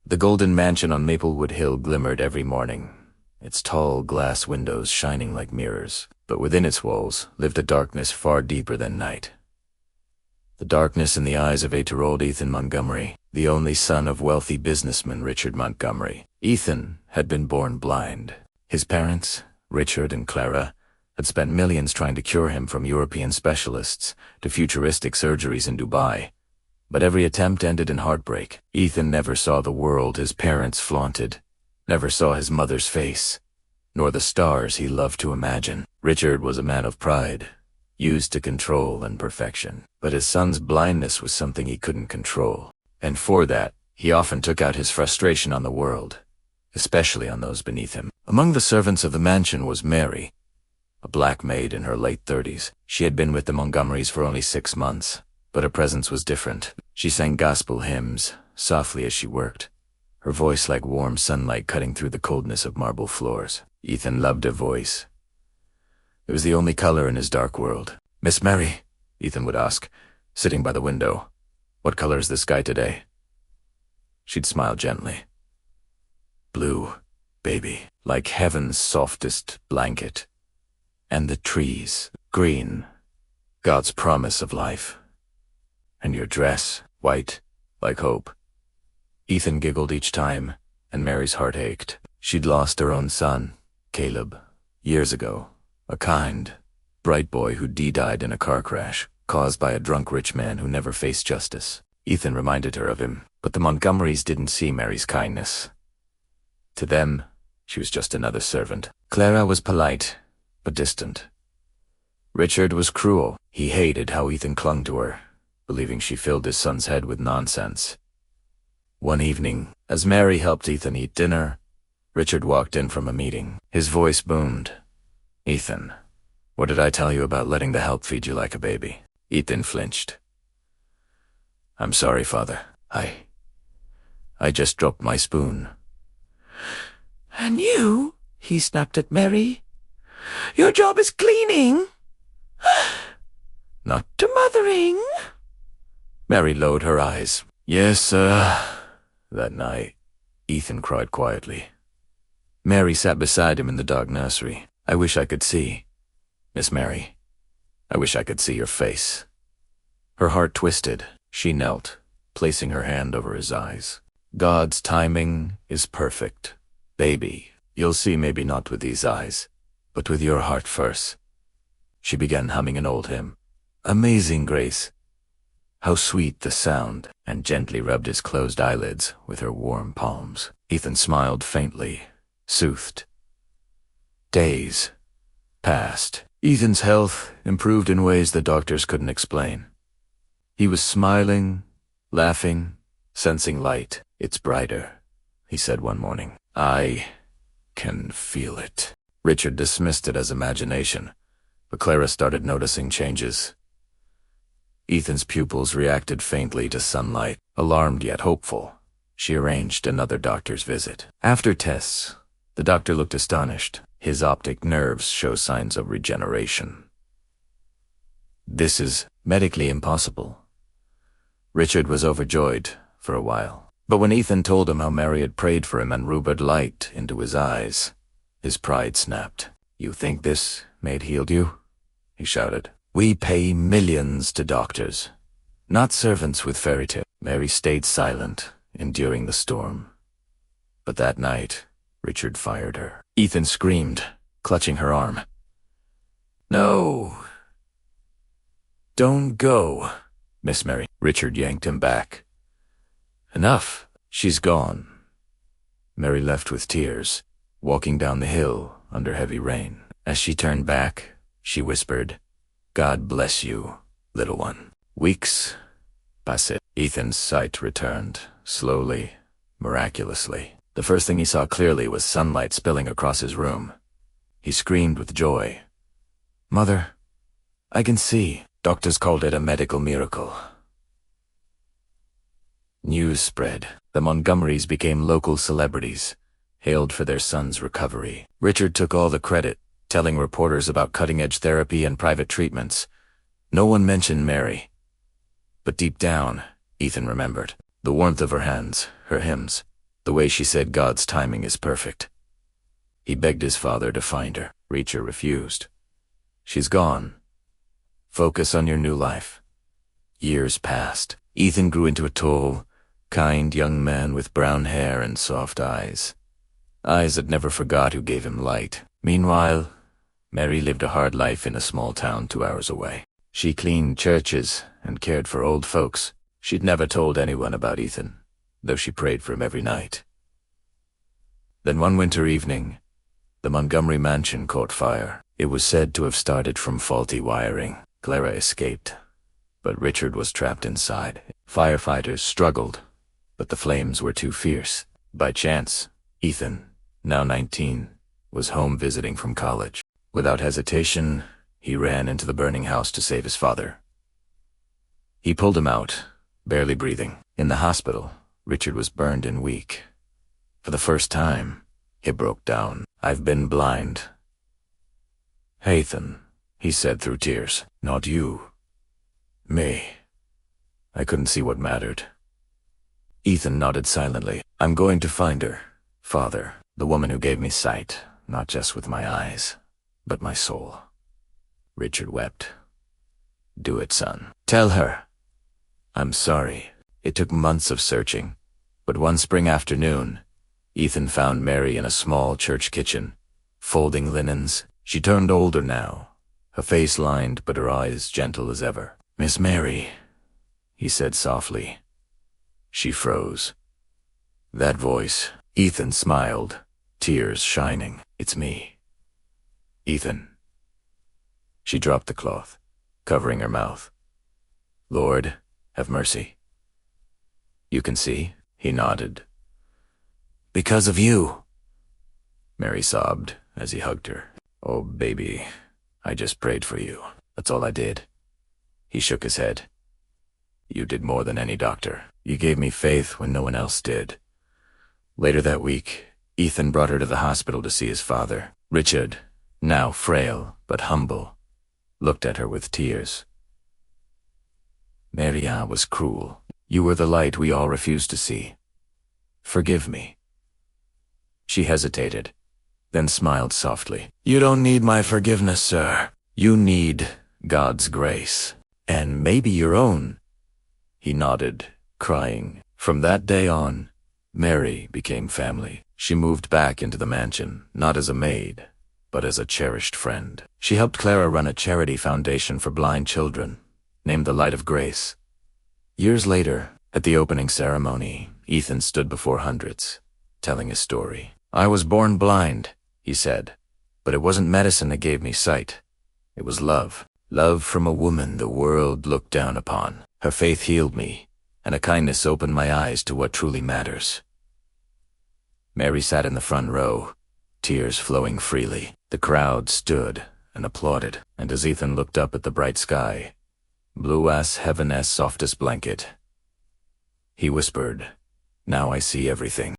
The golden mansion on Maplewood Hill glimmered every morning, its tall glass windows shining like mirrors. But within its walls lived a darkness far deeper than night. The darkness in the eyes of 8-year-old Ethan Montgomery, the only son of wealthy businessman Richard Montgomery. Ethan had been born blind. His parents, Richard and Clara, had spent millions trying to cure him, from European specialists to futuristic surgeries in Dubai. But every attempt ended in heartbreak. Ethan never saw the world his parents flaunted, never saw his mother's face, nor the stars he loved to imagine. Richard was a man of pride, used to control and perfection. But his son's blindness was something he couldn't control. And for that, he often took out his frustration on the world, especially on those beneath him. Among the servants of the mansion was Mary, a black maid in her late 30s. She had been with the Montgomerys for only 6 months, but her presence was different. She sang gospel hymns, softly as she worked, her voice like warm sunlight cutting through the coldness of marble floors. Ethan loved her voice. It was the only color in his dark world. "Miss Mary," Ethan would ask, sitting by the window, "what color is the sky today?" She'd smile gently. "Blue, baby, like heaven's softest blanket. And the trees, green, God's promise of life. And your dress, white, like hope." Ethan giggled each time, and Mary's heart ached. She'd lost her own son, Caleb, years ago, a kind, bright boy who died in a car crash caused by a drunk rich man who never faced justice. Ethan reminded her of him, but the Montgomerys didn't see Mary's kindness. To them, she was just another servant. Clara was polite, but distant. Richard was cruel. He hated how Ethan clung to her, believing she filled his son's head with nonsense. One evening, as Mary helped Ethan eat dinner, Richard walked in from a meeting. His voice boomed. "Ethan, what did I tell you about letting the help feed you like a baby?" Ethan flinched. "I'm sorry, Father. I just dropped my spoon." "And you," he snapped at Mary, "your job is cleaning, "Not to mothering." Mary lowered her eyes. "Yes, That night, Ethan cried quietly. Mary sat beside him in the dark nursery. "I wish I could see. Miss Mary, I wish I could see your face." Her heart twisted. She knelt, placing her hand over his eyes. "God's timing is perfect. Baby, you'll see, maybe not with these eyes, but with your heart first." She began humming an old hymn. "Amazing Grace. How sweet the sound," and gently rubbed his closed eyelids with her warm palms. Ethan smiled faintly, soothed. Days passed. Ethan's health improved in ways the doctors couldn't explain. He was smiling, laughing, sensing light. "It's brighter," he said one morning. "I can feel it." Richard dismissed it as imagination, but Clara started noticing changes. Ethan's pupils reacted faintly to sunlight. Alarmed yet hopeful, she arranged another doctor's visit. After tests, the doctor looked astonished. His optic nerves show signs of regeneration. "This is medically impossible." Richard was overjoyed for a while. But when Ethan told him how Mary had prayed for him and rubbed light into his eyes, his pride snapped. "You think this Maid healed you?" he shouted. "We pay millions to doctors, not servants with fairy tales." Mary stayed silent, enduring the storm. But that night, Richard fired her. Ethan screamed, clutching her arm. "No! Don't go, Miss Mary." Richard yanked him back. "Enough. She's gone." Mary left with tears, walking down the hill under heavy rain. As she turned back, she whispered, "God bless you, little one." Weeks passed. Ethan's sight returned, slowly, miraculously. The first thing he saw clearly was sunlight spilling across his room. He screamed with joy. "Mother, I can see." Doctors called it a medical miracle. News spread. The Montgomerys became local celebrities, hailed for their son's recovery. Richard took all the credit, telling reporters about cutting-edge therapy and private treatments. No one mentioned Mary. But deep down, Ethan remembered. The warmth of her hands, her hymns, The way she said God's timing is perfect. He begged his father to find her. Reacher refused. She's gone. Focus on your new life. Years passed. Ethan grew into a tall, kind young man with brown hair and soft eyes. Eyes that never forgot who gave him light. Meanwhile, Mary lived a hard life in a small town 2 hours away. She cleaned churches and cared for old folks. She'd never told anyone about Ethan, though she prayed for him every night. Then one winter evening, the Montgomery mansion caught fire. It was said to have started from faulty wiring. Clara escaped, but Richard was trapped inside. Firefighters struggled, but the flames were too fierce. By chance, Ethan, now 19, was home visiting from college. Without hesitation, he ran into the burning house to save his father. He pulled him out, barely breathing. In the hospital, Richard was burned and weak. For the first time, he broke down. "I've been blind." "Ethan," he said through tears. "Not you. Me." I couldn't see what mattered. Ethan nodded silently. "I'm going to find her, Father, the woman who gave me sight, not just with my eyes, but my soul." Richard wept. "Do it, son. Tell her." "I'm sorry. It took months of searching, but one spring afternoon, Ethan found Mary in a small church kitchen, folding linens. She turned older now, her face lined but her eyes gentle as ever. "Miss Mary," he said softly. She froze. That voice. Ethan smiled, tears shining. "It's me, Ethan." She dropped the cloth, covering her mouth. "Lord, have mercy." "You can see?" He nodded. "Because of you," Mary sobbed as he hugged her. "Oh, baby, I just prayed for you. That's all I did." He shook his head. "You did more than any doctor. You gave me faith when no one else did." Later that week, Ethan brought her to the hospital to see his father. Richard, now frail but humble, looked at her with tears. "Mary, I was cruel. You were the light we all refused to see. Forgive me." She hesitated, then smiled softly. "You don't need my forgiveness, sir. You need God's grace. And maybe your own." He nodded, crying. From that day on, Mary became family. She moved back into the mansion, not as a maid, but as a cherished friend. She helped Clara run a charity foundation for blind children, named the Light of Grace. Years later, at the opening ceremony, Ethan stood before hundreds, telling his story. "I was born blind," he said, "but it wasn't medicine that gave me sight. It was love. Love from a woman the world looked down upon. Her faith healed me, and a kindness opened my eyes to what truly matters." Mary sat in the front row, tears flowing freely. The crowd stood and applauded, and as Ethan looked up at the bright sky, blue as heaven as softest blanket, he whispered, "Now I see everything."